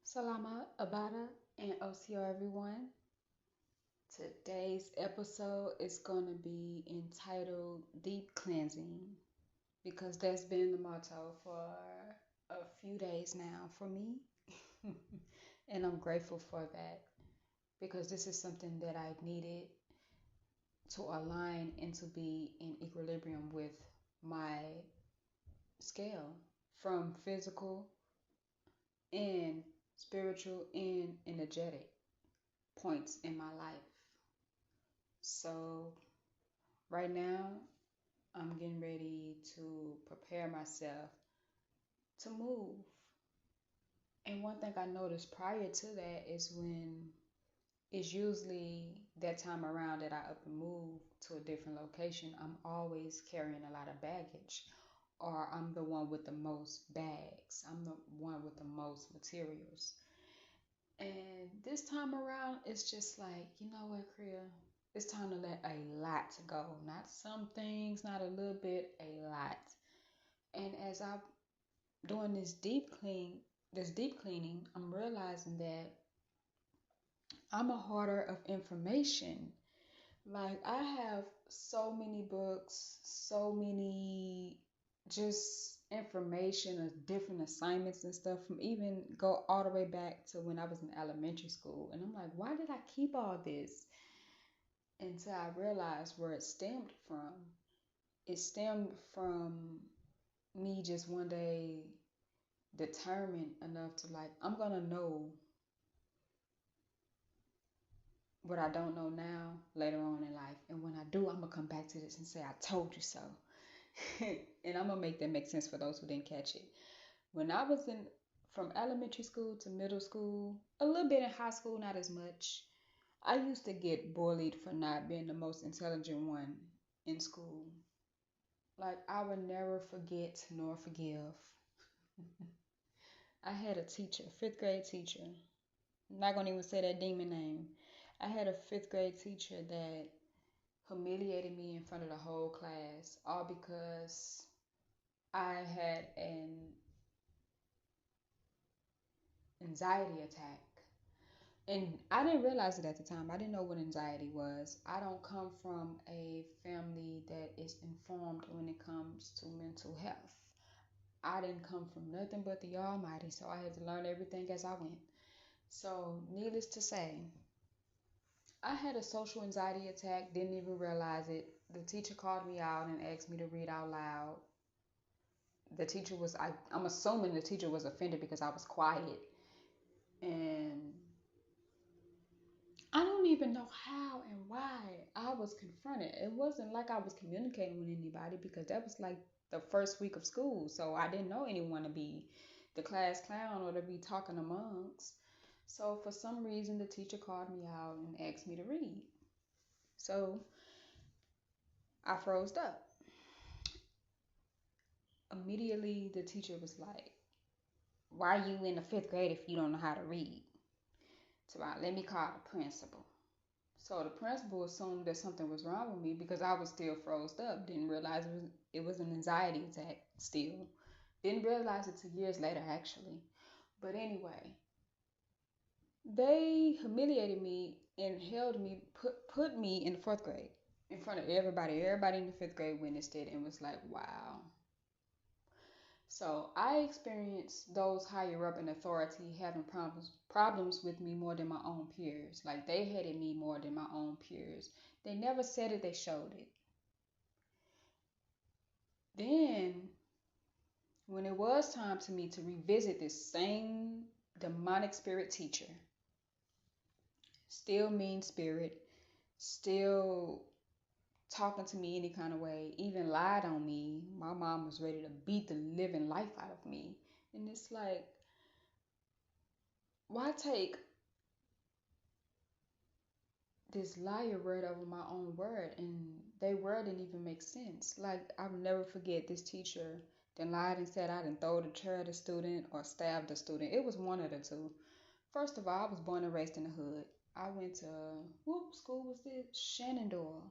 Salama, Abada, and OCO everyone. Today's episode is going to be entitled Deep Cleansing because that's been the motto for a few days now for me. And I'm grateful for that because this is something that I needed to align and to be in equilibrium with my scale from physical and spiritual and energetic points in my life. So, right now, I'm getting ready to prepare myself to move. And one thing I noticed prior to that is when it's usually that time around that I up and move to a different location, I'm always carrying a lot of baggage, or I'm the one with the most bags, I'm the one with the most materials. And this time around, it's just like, you know what, Creeyeh? It's time to let a lot go. Not some things, not a little bit, a lot. And as I'm doing this deep cleaning, I'm realizing that I'm a hoarder of information. Like I have so many books, so many just information of different assignments and stuff from even go all the way back to when I was in elementary school. And I'm like, why did I keep all this? Until I realized where it stemmed from. It stemmed from me just one day determined enough to like, I'm gonna know what I don't know now later on in life. And when I do, I'm gonna come back to this and say, I told you so. And I'm gonna make that make sense for those who didn't catch it. When I was in from elementary school to middle school, a little bit in high school, not as much. I used to get bullied for not being the most intelligent one in school. Like I would never forget nor forgive. I had a teacher, fifth grade teacher. I'm not gonna even say that demon name. I had a fifth grade teacher that humiliated me in front of the whole class, all because I had an anxiety attack. And I didn't realize it at the time. I didn't know what anxiety was. I don't come from a family that is informed when it comes to mental health. I didn't come from nothing but the Almighty, so I had to learn everything as I went. So, needless to say, I had a social anxiety attack, didn't even realize it. The teacher called me out and asked me to read out loud. The teacher was, I'm assuming the teacher was offended because I was quiet. And I don't even know how and why I was confronted. It wasn't like I was communicating with anybody because that was like the first week of school. So I didn't know anyone to be the class clown or to be talking amongst. So for some reason, the teacher called me out and asked me to read. So I froze up. Immediately, the teacher was like, why are you in the fifth grade if you don't know how to read? So I let me call the principal. So the principal assumed that something was wrong with me because I was still froze up. Didn't realize it was an anxiety attack still. Didn't realize it till years later actually. But anyway, they humiliated me and held me, put me in the fourth grade in front of everybody. Everybody in the fifth grade witnessed it and was like, wow. So I experienced those higher up in authority having problems with me more than my own peers. Like they hated me more than my own peers. They never said it, they showed it. Then when it was time to me to revisit this same demonic spirit teacher, still mean spirit, still talking to me any kind of way, even lied on me. My mom was ready to beat the living life out of me. And it's like, why take this liar word over my own word? And they word didn't even make sense. Like I will never forget this teacher then lied and said I didn't throw the chair at a student or stabbed a student. It was one of the two. First of all, I was born and raised in the hood. I went to what school was this? Shenandoah.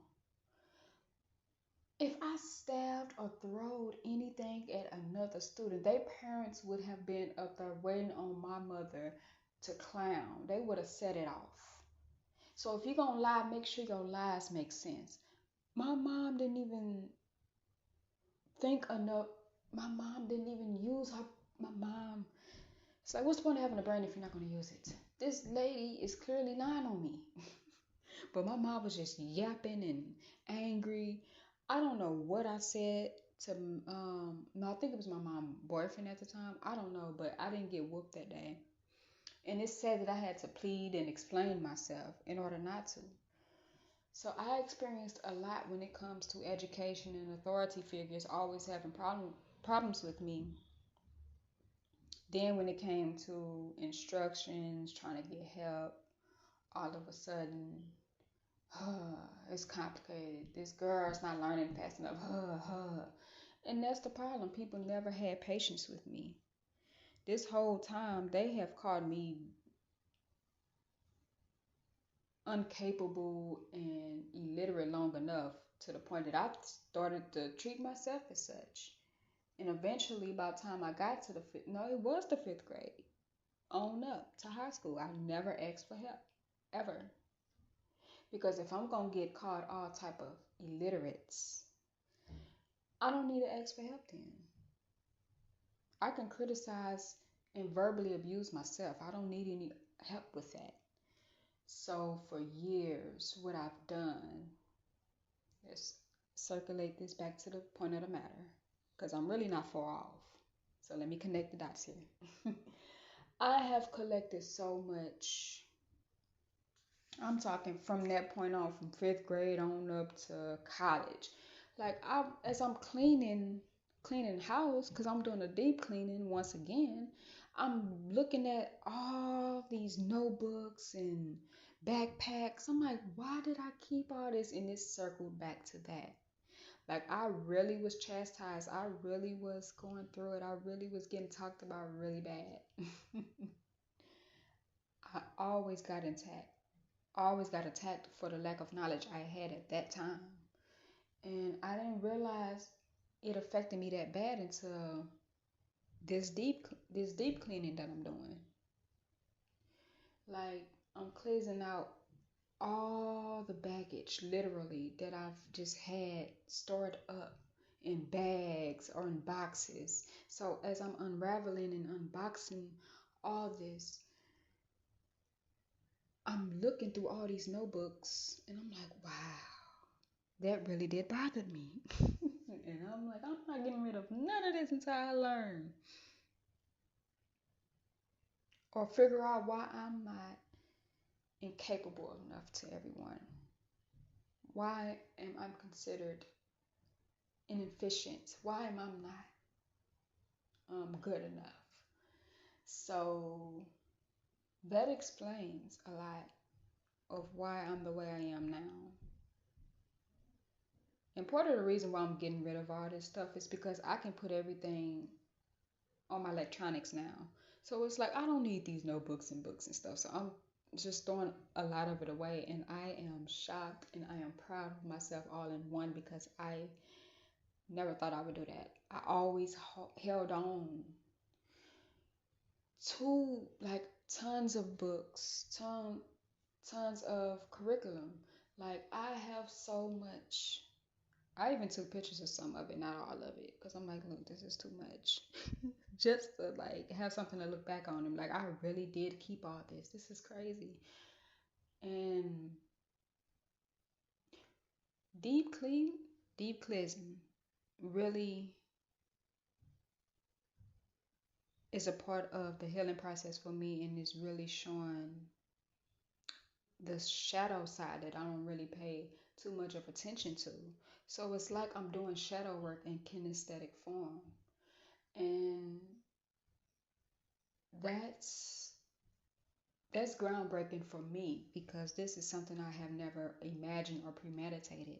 If I stabbed or throwed anything at another student, their parents would have been up there waiting on my mother to clown. They would have set it off. So if you're gonna lie, make sure your lies make sense. My mom didn't even think enough. My mom didn't even use her. My mom. It's like, what's the point of having a brain if you're not gonna use it? This lady is clearly lying on me. But my mom was just yapping and angry. I don't know what I said to no, I think it was my mom's boyfriend at the time. I don't know, but I didn't get whooped that day. And it said that I had to plead and explain myself in order not to. So I experienced a lot when it comes to education and authority figures always having problems with me. Then when it came to instructions, trying to get help, all of a sudden, it's complicated. This girl's not learning fast enough. And that's the problem. People never had patience with me. This whole time, they have called me incapable and illiterate long enough to the point that I started to treat myself as such. And eventually, by the time I got to the fifth, no, it was the fifth grade, on up to high school, I never asked for help, ever. Because if I'm gonna get called all type of illiterates, I don't need to ask for help then. I can criticize and verbally abuse myself. I don't need any help with that. So for years, what I've done is circulate this back to the point of the matter, because I'm really not far off. So let me connect the dots here. I have collected so much. I'm talking from that point on, from fifth grade on up to college. Like as I'm cleaning house, because I'm doing a deep cleaning once again, I'm looking at all these notebooks and backpacks. I'm like, why did I keep all this? And it circled back to that. Like I really was chastised. I really was going through it. I really was getting talked about really bad. I always got intact. Always got attacked for the lack of knowledge I had at that time. And I didn't realize it affected me that bad until this deep cleaning that I'm doing. Like I'm cleansing out all the baggage literally that I've just had stored up in bags or in boxes. So as I'm unraveling and unboxing all this, I'm looking through all these notebooks and I'm like, wow, that really did bother me. And I'm like, I'm not getting rid of none of this until I learn or figure out why I'm not incapable enough to everyone. Why am I considered inefficient? Why am I not good enough? So that explains a lot of why I'm the way I am now. And part of the reason why I'm getting rid of all this stuff is because I can put everything on my electronics now. So it's like I don't need these notebooks and books and stuff. So I'm just throwing a lot of it away, and I am shocked and I am proud of myself all in one because I never thought I would do that. I always held on to like tons of books, tons of curriculum. Like I have so much. I even took pictures of some of it, not all of it, because I'm like, look, this is too much. Just to like have something to look back on and like I really did keep all this. This is crazy. And deep clean, deep cleansing really is a part of the healing process for me and is really showing the shadow side that I don't really pay too much of attention to. So it's like I'm doing shadow work in kinesthetic form. And that's that's groundbreaking for me because this is something I have never imagined or premeditated.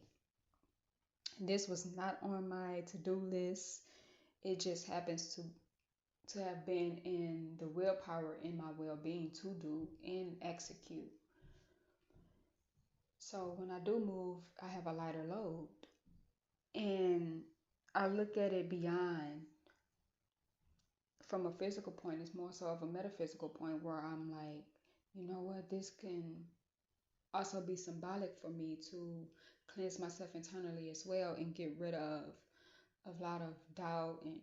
This was not on my to-do list. It just happens to have been in the willpower in my well-being to do and execute. So when I do move, I have a lighter load. And I look at it beyond from a physical point, it's more so of a metaphysical point where I'm like, you know what, this can also be symbolic for me to cleanse myself internally as well and get rid of a lot of doubt and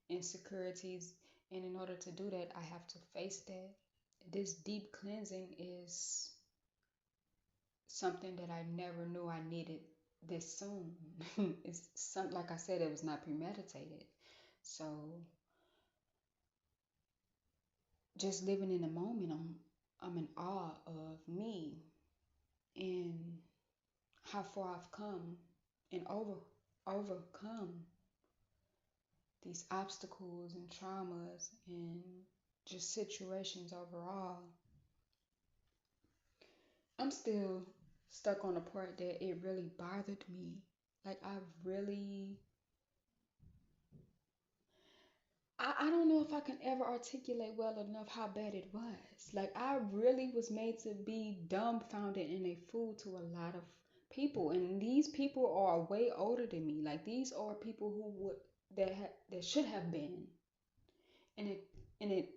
insecurities. And in order to do that, I have to face that. This deep cleansing is something that I never knew I needed this soon. It's some, like I said, it was not premeditated. So just living in the moment, I'm in awe of me and how far I've come and overcome these obstacles and traumas and just situations overall. I'm still stuck on the part that it really bothered me. Like I don't know if I can ever articulate well enough how bad it was. Like I really was made to be dumbfounded and a fool to a lot of people, and these people are way older than me. Like these are people who would that should have been an an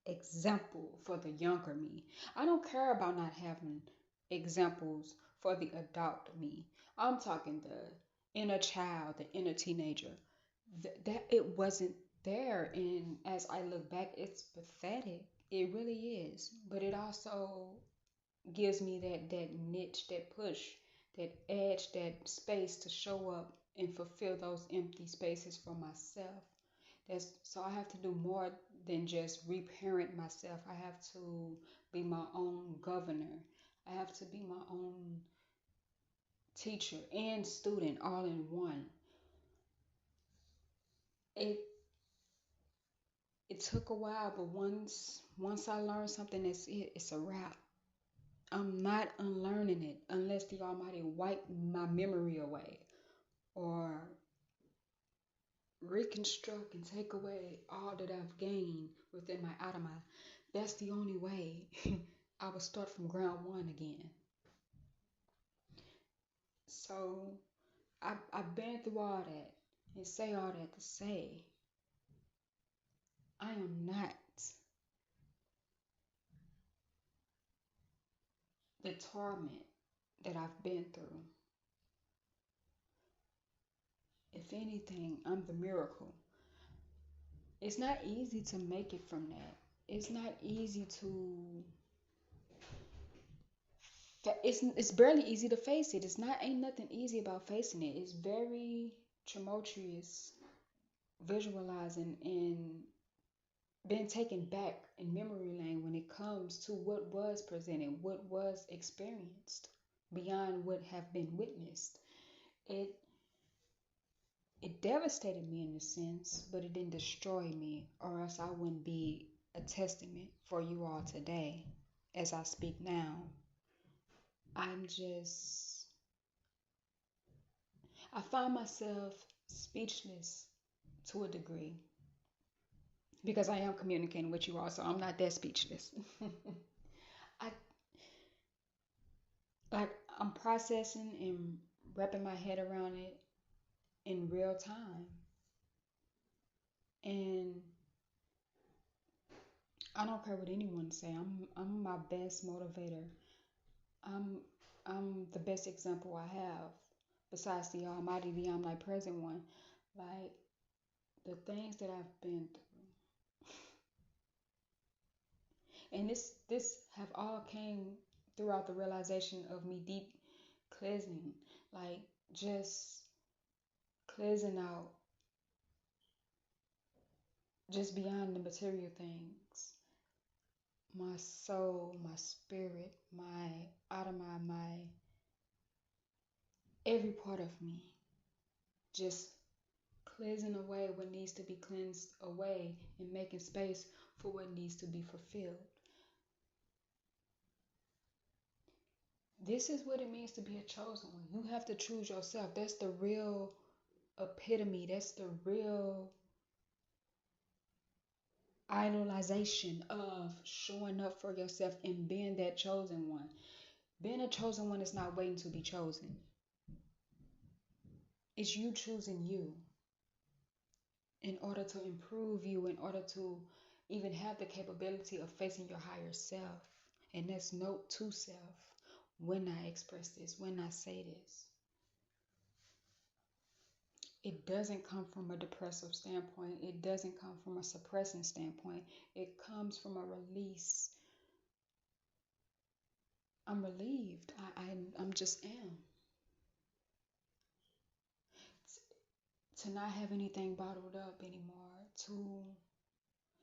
example for the younger me. I don't care about not having examples for the adult me. I'm talking the inner child, the inner teenager. That it wasn't there, and as I look back, it's pathetic. It really is. But it also gives me that niche, that push, that edge, that space to show up and fulfill those empty spaces for myself. That's so I have to do more than just reparent myself. I have to be my own governor. I have to be my own teacher and student all in one. It it took a while, but once I learned something, that's it. It's a wrap. I'm not unlearning it unless the Almighty wipe my memory away or reconstruct and take away all that I've gained within my Adama. That's the only way I will start from ground one again. So I've been through all that and say all that to say I am not the torment that I've been through. If anything, I'm the miracle. It's not easy to make it from that. It's not easy to it's barely easy to face it. It's not ain't nothing easy about facing it. It's very tumultuous visualizing and being taken back in memory lane when it comes to what was presented, what was experienced beyond what have been witnessed. It it devastated me in a sense, but it didn't destroy me, or else I wouldn't be a testament for you all today as I speak now. I'm just I find myself speechless to a degree because I am communicating with you all, so I'm not that speechless. I like I'm processing and wrapping my head around it in real time. And I don't care what anyone say. I'm my best motivator. I'm I'm the best example I have besides the Almighty, the omnipresent one. Like the things that I've been through. And this have all came throughout the realization of me deep cleansing. Like just cleansing out just beyond the material things. My soul, my spirit, my Adonai, my every part of me. Just cleansing away what needs to be cleansed away and making space for what needs to be fulfilled. This is what it means to be a chosen one. You have to choose yourself. That's the real epitome. That's the real idolization of showing up for yourself and being that chosen one. Being a chosen one is not waiting to be chosen. It's you choosing you. in order to improve you, in order to even have the capability of facing your higher self. And that's note to self when I express this, when I say this. It doesn't come from a depressive standpoint, it doesn't come from a suppressing standpoint, it comes from a release. I'm relieved. I'm just am. To not have anything bottled up anymore, to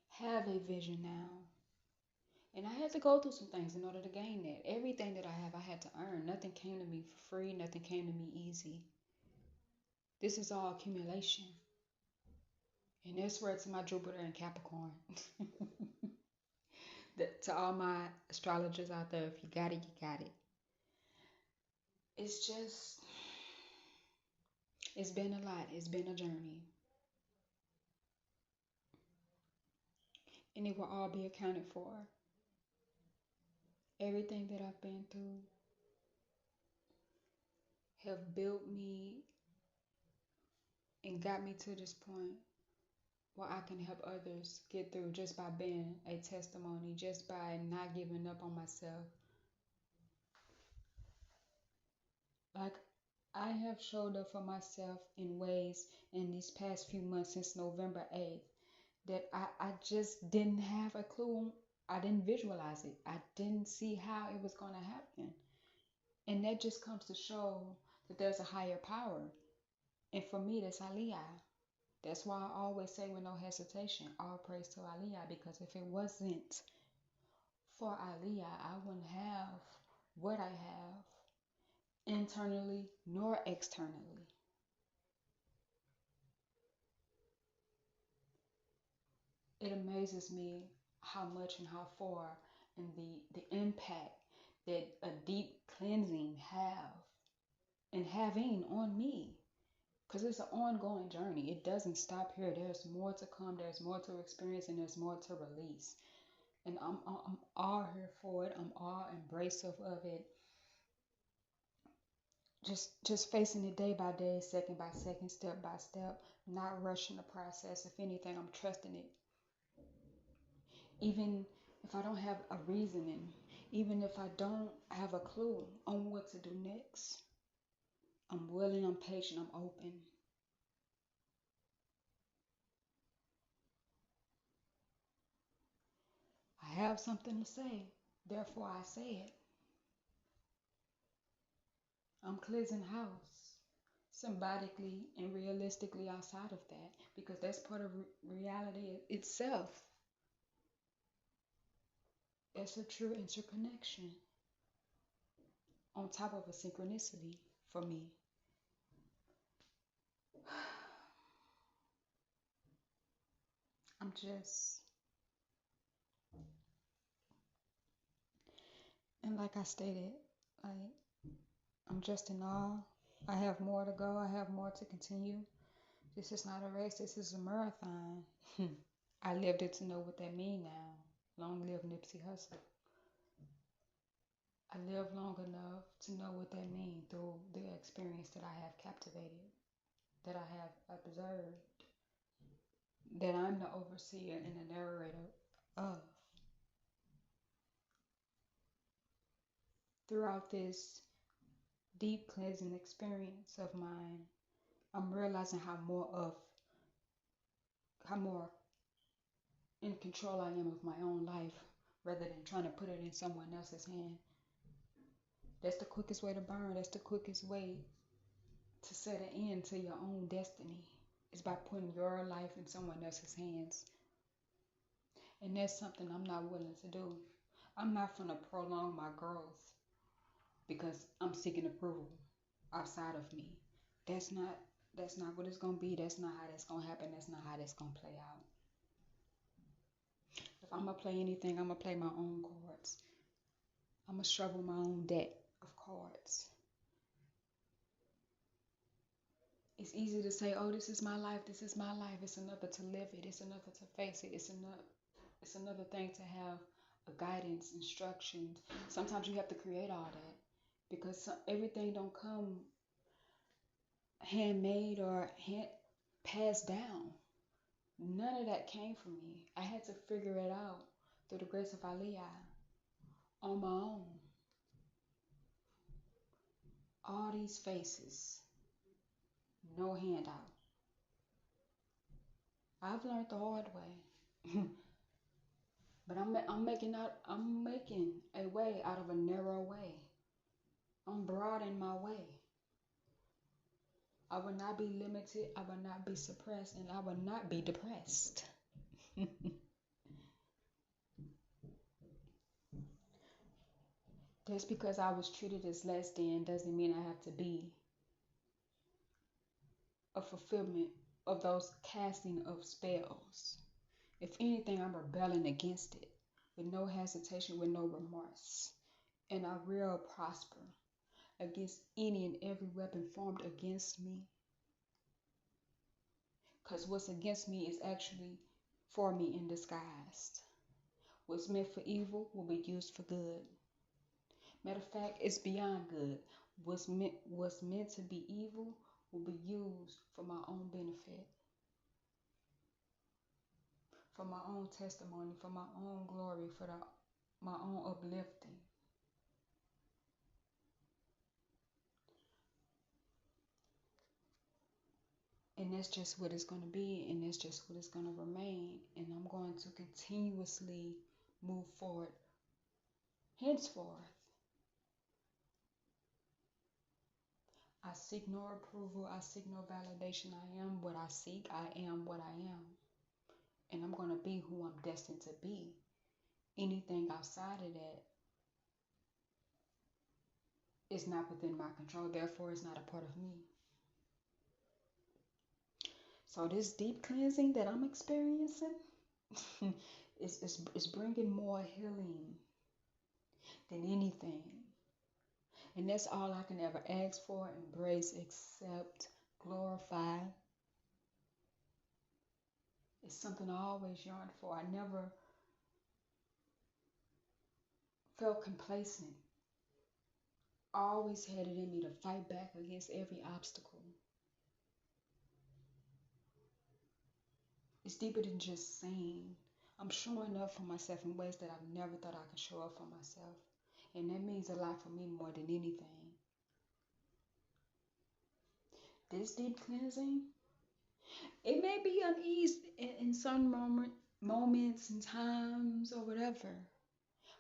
have a vision now. And I had to go through some things in order to gain that. Everything that I have, I had to earn. Nothing came to me for free, nothing came to me easy. This is all accumulation. And that's where it's my Jupiter and Capricorn. To all my astrologers out there, if you got it, you got it. It's just, it's been a lot. It's been a journey. And it will all be accounted for. Everything that I've been through have built me and got me to this point where I can help others get through just by being a testimony, just by not giving up on myself. Like, I have showed up for myself in ways in these past few months since November 8th that I just didn't have a clue. I didn't visualize it. I didn't see how it was going to happen. And that just comes to show that there's a higher power. And for me, that's Aliyah. That's why I always say with no hesitation, all praise to Aliyah, because if it wasn't for Aliyah, I wouldn't have what I have internally nor externally. It amazes me how much and how far and the impact that a deep cleansing have and having on me. Because it's an ongoing journey. It doesn't stop here. There's more to come. There's more to experience, and there's more to release. And I'm all here for it. I'm all embracive of it. Just facing it day by day, second by second, step by step, not rushing the process. If anything, I'm trusting it. Even if I don't have a reasoning, even if I don't have a clue on what to do next, I'm willing, I'm patient, I'm open. I have something to say, therefore I say it. I'm cleansing house symbolically and realistically outside of that because that's part of reality itself. It's a true interconnection on top of a synchronicity for me. I'm just, and like I stated, like I'm just in awe. I have more to go. I have more to continue. This is not a race. This is a marathon. I lived it to know what that mean now. Long live Nipsey Hussle. I lived long enough to know what that means through the experience that I have captivated, that I have observed, that I'm the overseer and the narrator of. Throughout this deep cleansing experience of mine, I'm realizing how more in control I am of my own life rather than trying to put it in someone else's hand. That's the quickest way to burn. That's the quickest way to set an end to your own destiny. Is by putting your life in someone else's hands. And that's something I'm not willing to do. I'm not going to prolong my growth because I'm seeking approval outside of me. That's not that's not what it's gonna be. That's not how that's gonna happen. That's not how that's gonna play out. If I'm gonna play anything, I'm gonna play my own cards. I'm gonna shovel my own deck of cards. It's easy to say, "Oh, this is my life. This is my life." It's another to live it. It's another to face it. It's another thing to have a guidance, instructions. Sometimes you have to create all that because everything don't come handmade or passed down. None of that came from me. I had to figure it out through the grace of Aliyah on my own. All these faces, no handout. I've learned the hard way. But I'm making a way out of a narrow way. I'm broad in my way. I will not be limited, I will not be suppressed, and I will not be depressed. Just because I was treated as less than doesn't mean I have to be a fulfillment of those casting of spells. If anything, I'm rebelling against it with no hesitation, with no remorse. And I will prosper against any and every weapon formed against me. Because what's against me is actually for me in disguise. What's meant for evil will be used for good. Matter of fact, it's beyond good. What's meant to be evil will be used for my own benefit, for my own testimony, for my own glory, for my own uplifting. And that's just what it's going to be, and that's just what it's going to remain. And I'm going to continuously move forward henceforth. I seek no approval. I seek no validation. I am what I seek. I am what I am. And I'm going to be who I'm destined to be. Anything outside of that is not within my control. Therefore, it's not a part of me. So this deep cleansing that I'm experiencing is bringing more healing than anything. And that's all I can ever ask for, embrace, accept, glorify. It's something I always yearned for. I never felt complacent. I always had it in me to fight back against every obstacle. It's deeper than just saying. I'm showing up for myself in ways that I've never thought I could show up for myself. And that means a lot for me more than anything. This deep cleansing, it may be uneasy in some moments and times or whatever,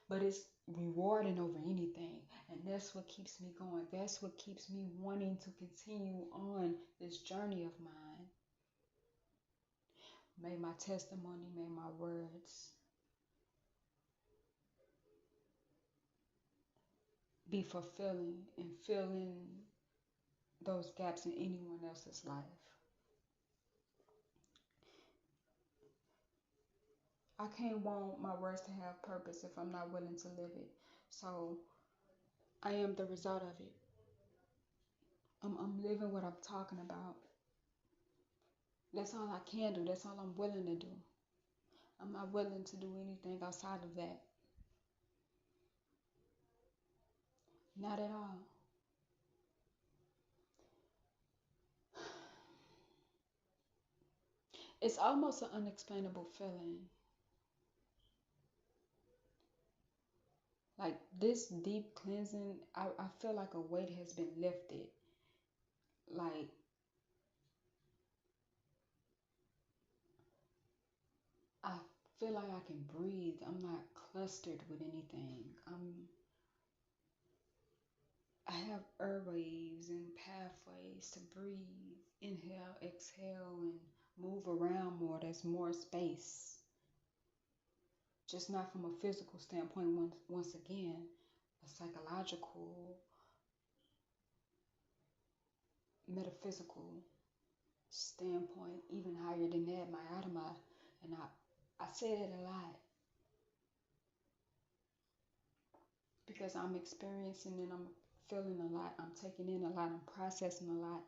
but it's rewarding over anything. And that's what keeps me going. That's what keeps me wanting to continue on this journey of mine. May my testimony, may my words be fulfilling and filling those gaps in anyone else's life. I can't want my words to have purpose if I'm not willing to live it. So I am the result of it. I'm living what I'm talking about. That's all I can do. That's all I'm willing to do. I'm not willing to do anything outside of that. Not at all. It's almost an unexplainable feeling. Like this deep cleansing, I feel like a weight has been lifted. Like I feel like I can breathe. I'm not clustered with anything. I have airwaves and pathways to breathe, inhale, exhale, and move around more. There's more space. Just not from a physical standpoint, once again, a psychological, metaphysical standpoint, even higher than that, my Adama. And I say it a lot because I'm experiencing and I'm feeling a lot. I'm taking in a lot. I'm processing a lot.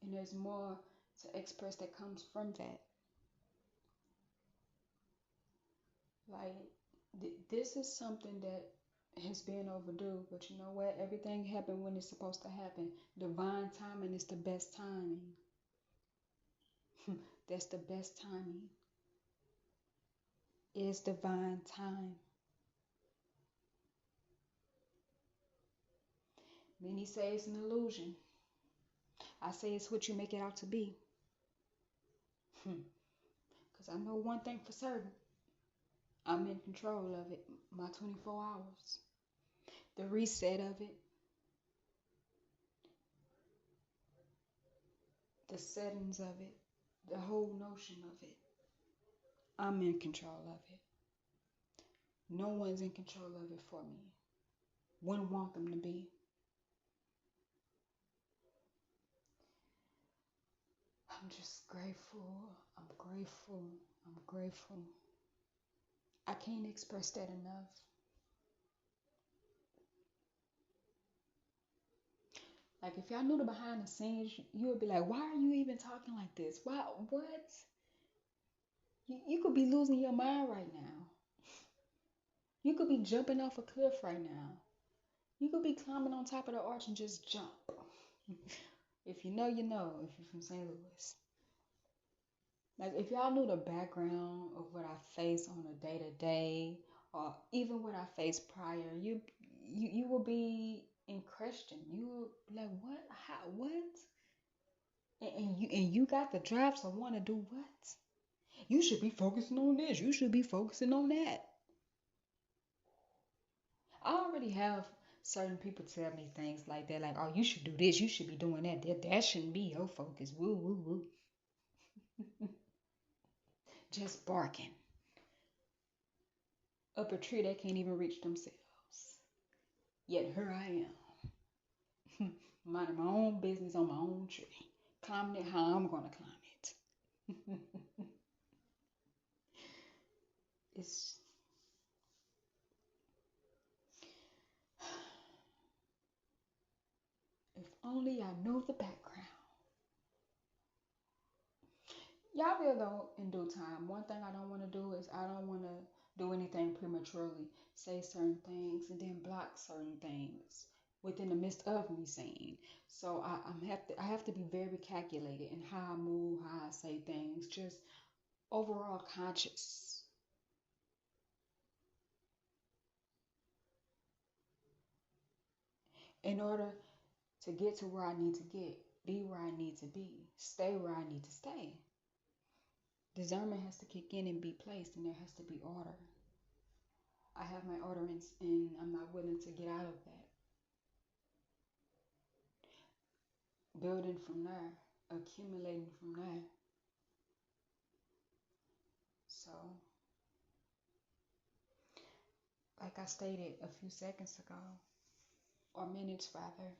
And there's more to express that comes from that. Like, this is something that has been overdue, but you know what? Everything happened when it's supposed to happen. Divine timing is the best timing. That's the best timing. It's divine time. Many say it's an illusion. I say it's what you make it out to be. Because I know one thing for certain. I'm in control of it. My 24 hours. The reset of it. The settings of it. The whole notion of it. I'm in control of it. No one's in control of it for me. Wouldn't want them to be. I'm just grateful. I'm grateful. I'm grateful. I can't express that enough. Like if y'all knew the behind the scenes, you would be like, why are you even talking like this? Why what? You could be losing your mind right now. You could be jumping off a cliff right now. You could be climbing on top of the arch and just jump. If you know, you know, if you're from St. Louis. Like if y'all knew the background of what I face on a day to day, or even what I faced prior, you will be in question. You will be like, what? How? What? And you got the drive to want to do what? You should be focusing on this. You should be focusing on that. I already have certain people tell me things like that, like, oh, you should do this. You should be doing that. That shouldn't be your focus. Woo, woo, woo. Just barking up a tree they can't even reach themselves. Yet here I am, minding my own business on my own tree, climbing it how I'm gonna climb it. It's if only I knew the background. Y'all will though in due time. One thing I don't want to do is I don't want to do anything prematurely. Say certain things and then block certain things within the midst of me saying. So I have to be very calculated in how I move, how I say things, just overall conscious. In order to get to where I need to get, be where I need to be, stay where I need to stay. Discernment has to kick in and be placed, and there has to be order. I have my order and I'm not willing to get out of that. Building from there, accumulating from there. So, like I stated a few seconds ago, or minutes rather,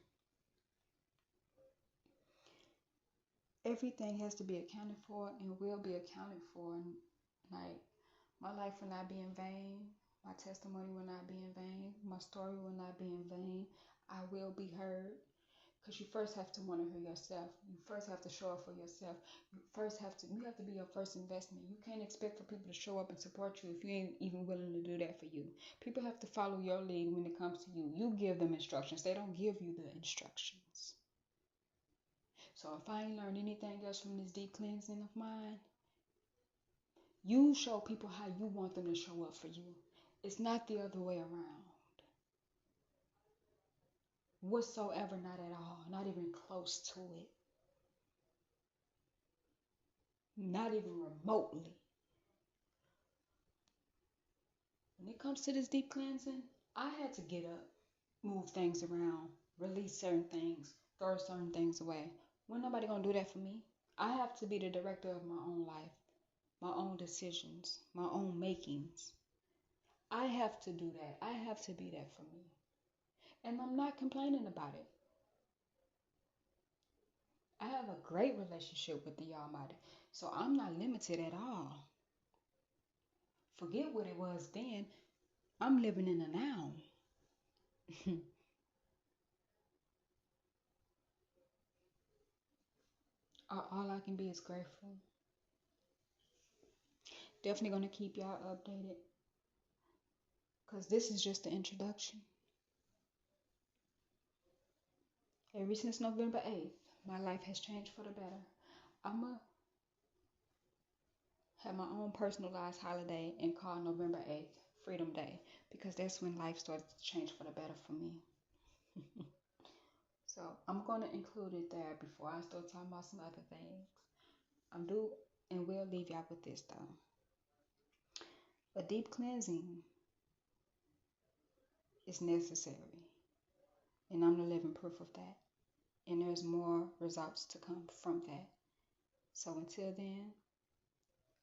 everything has to be accounted for and will be accounted for. Like, my life will not be in vain. My testimony will not be in vain. My story will not be in vain. I will be heard. Because you first have to want to hear yourself. You first have to show up for yourself. You have to be your first investment. You can't expect for people to show up and support you if you ain't even willing to do that for you. People have to follow your lead when it comes to you. You give them instructions. They don't give you the instructions. So if I ain't learned anything else from this deep cleansing of mine, you show people how you want them to show up for you. It's not the other way around. Whatsoever, not at all. Not even close to it. Not even remotely. When it comes to this deep cleansing, I had to get up, move things around, release certain things, throw certain things away. When nobody gonna do that for me? I have to be the director of my own life, my own decisions, my own makings. I have to do that. I have to be that for me. And I'm not complaining about it. I have a great relationship with the Almighty. So I'm not limited at all. Forget what it was then. I'm living in the now. All I can be is grateful. Definitely going to keep y'all updated because this is just the introduction. Ever since November 8th, my life has changed for the better. I'm a have my own personalized holiday and call November 8th Freedom Day because that's when life started to change for the better for me. So I'm going to include it there before I start talking about some other things. I'm due and we'll leave y'all with this though. A deep cleansing is necessary, and I'm the living proof of that. And there's more results to come from that. So until then,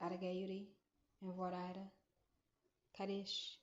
Adagayuri and Vorada, Kadish.